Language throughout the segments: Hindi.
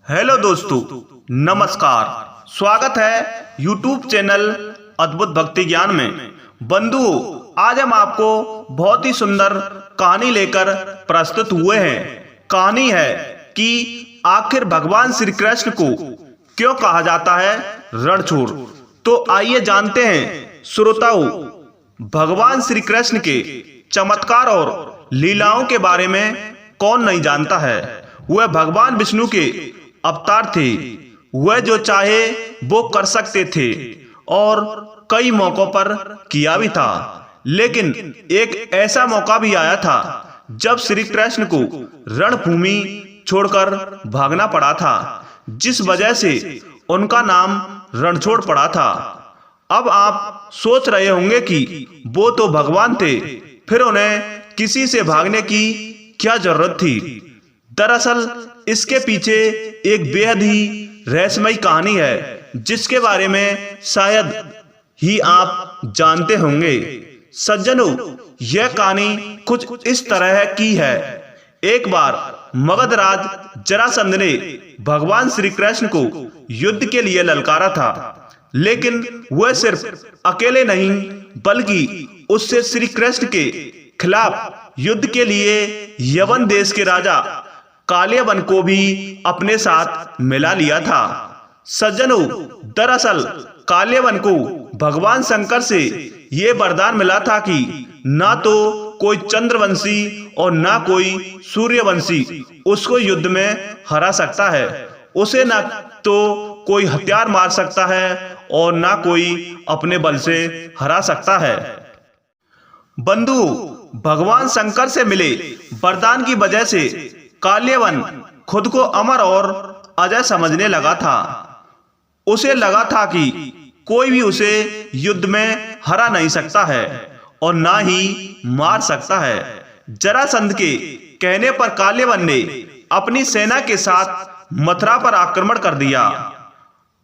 हेलो दोस्तों, नमस्कार। स्वागत है YouTube चैनल अद्भुत भक्ति ज्ञान में। बंधुओं, आज हम आपको बहुत ही सुंदर कहानी लेकर प्रस्तुत हुए हैं। कहानी है कि आखिर भगवान श्री कृष्ण को क्यों कहा जाता है रणछोड़। तो आइए जानते हैं श्रोताओं, भगवान श्री कृष्ण के चमत्कार और लीलाओं के बारे में कौन नहीं जानता है। वह भगवान विष्णु के अवतार थे। वह जो चाहे वो कर सकते थे और कई मौकों पर किया भी था। लेकिन एक ऐसा मौका भी आया था जब श्री कृष्ण को रणभूमि छोड़कर भागना पड़ा था, जिस वजह से उनका नाम रणछोड़ पड़ा था। अब आप सोच रहे होंगे कि वो तो भगवान थे, फिर उन्हें किसी से भागने की क्या जरूरत थी। दरअसल इसके पीछे एक बेहद ही रहस्यमयी कहानी है, जिसके बारे में शायद ही आप जानते होंगे। सज्जनों, यह कहानी कुछ इस तरह की है। एक बार मगधराज जरासंध ने भगवान श्री कृष्ण को युद्ध के लिए ललकारा था, लेकिन वह सिर्फ अकेले नहीं बल्कि उससे श्री कृष्ण के खिलाफ युद्ध के लिए यवन देश के राजा कालियवन को भी अपने साथ मिला लिया था। सज्जनों, दरअसल कालियवन को भगवान शंकर से ये वरदान मिला था कि ना तो कोई चंद्रवंशी और ना कोई सूर्यवंशी उसको युद्ध में हरा सकता है। उसे ना तो कोई हथियार मार सकता है और ना कोई अपने बल से हरा सकता है। बंधु, भगवान शंकर से मिले वरदान की वजह से कालियवन खुद को अमर और अजय समझने लगा था। उसे लगा था कि कोई भी उसे युद्ध में हरा नहीं सकता है और ना ही मार सकता है। जरासंध के कहने पर कालियवन ने अपनी सेना के साथ मथुरा पर आक्रमण कर दिया।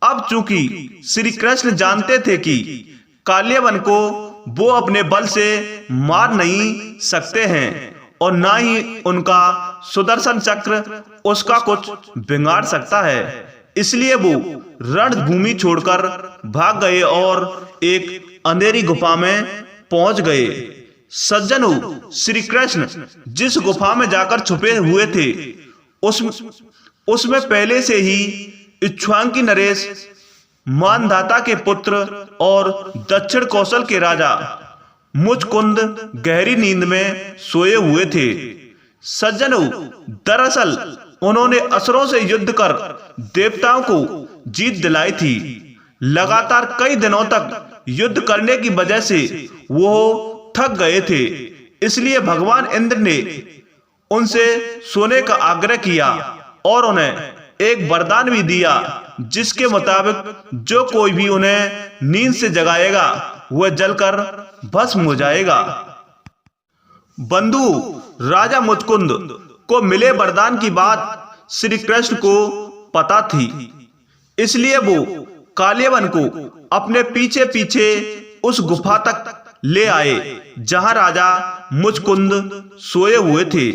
अब चूंकि श्री कृष्ण जानते थे कि कालियवन को वो अपने बल से मार नहीं सकते हैं और ना ही उनका सुदर्शन चक्र उसका कुछ बिगाड़ सकता है, इसलिए वो रणभूमि छोड़कर भाग गए और एक अंधेरी गुफा में पहुंच गए। सज्जनों, श्री कृष्ण जिस गुफा में जाकर छुपे हुए थे उसमें पहले से ही इक्ष्वाकु नरेश, मानधाता के पुत्र और दक्षिण कौशल के राजा मुचकुंद गहरी नींद में सोए हुए थे। सज्जनों, दरअसल उन्होंने असुरों से युद्ध कर देवताओं को जीत दिलाई थी। लगातार कई दिनों तक युद्ध करने की वजह से वो थक गए थे, इसलिए भगवान इंद्र ने उनसे सोने का आग्रह किया और उन्हें एक वरदान भी दिया, जिसके मुताबिक जो कोई भी उन्हें नींद से जगाएगा वह जलकर भस्म हो जाएगा। बंधु, राजा मुचकुंद को मिले वरदान की बात श्री कृष्ण को पता थी, इसलिए वो कालियवन को अपने पीछे पीछे उस गुफा तक ले आए जहां राजा मुचकुंद सोए हुए थे।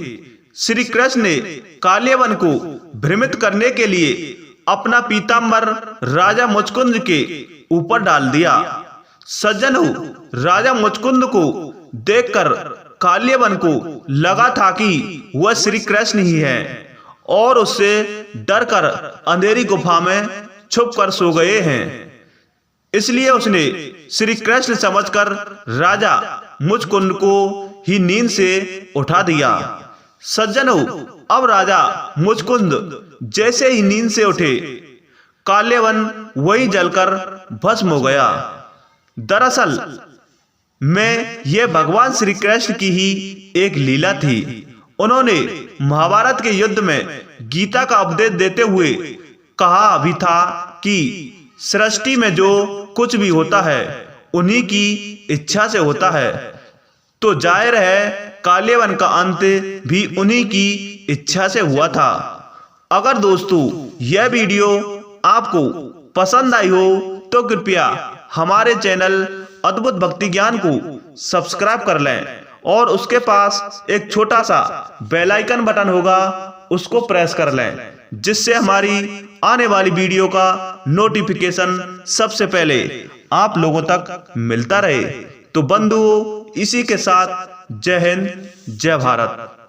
श्री कृष्ण ने कालियवन को भ्रमित करने के लिए अपना पीतांबर राजा मुचकुंद के ऊपर डाल दिया। सज्जनों, राजा मुचकुंद को देखकर कालियवन को लगा था कि वह श्री कृष्ण ही है और उससे डरकर अंधेरी गुफा में छुपकर सो गए हैं, इसलिए उसने श्री कृष्ण समझकर राजा मुचकुंद को ही नींद से उठा दिया। सज्जनों, अब राजा मुचकुंद जैसे ही नींद से उठे, कालियवन वही जलकर भस्म हो गया। दरअसल में यह भगवान श्री कृष्ण की ही एक लीला थी। उन्होंने महाभारत के युद्ध में गीता का उपदेश देते हुए कहा भी था कि सृष्टि में जो कुछ भी होता है उन्हीं की इच्छा से होता है, तो जाहिर है कालियवन का अंत भी उन्हीं की इच्छा से हुआ था। अगर दोस्तों यह वीडियो आपको पसंद आई हो तो कृपया हमारे चैनल अद्भुत भक्ति ज्ञान को सब्सक्राइब कर लें और उसके पास एक छोटा सा बेल आइकन बटन होगा, उसको प्रेस कर लें, जिससे हमारी आने वाली वीडियो का नोटिफिकेशन सबसे पहले आप लोगों तक मिलता रहे। तो बंधुओं, इसी के साथ जय हिंद, जय भारत।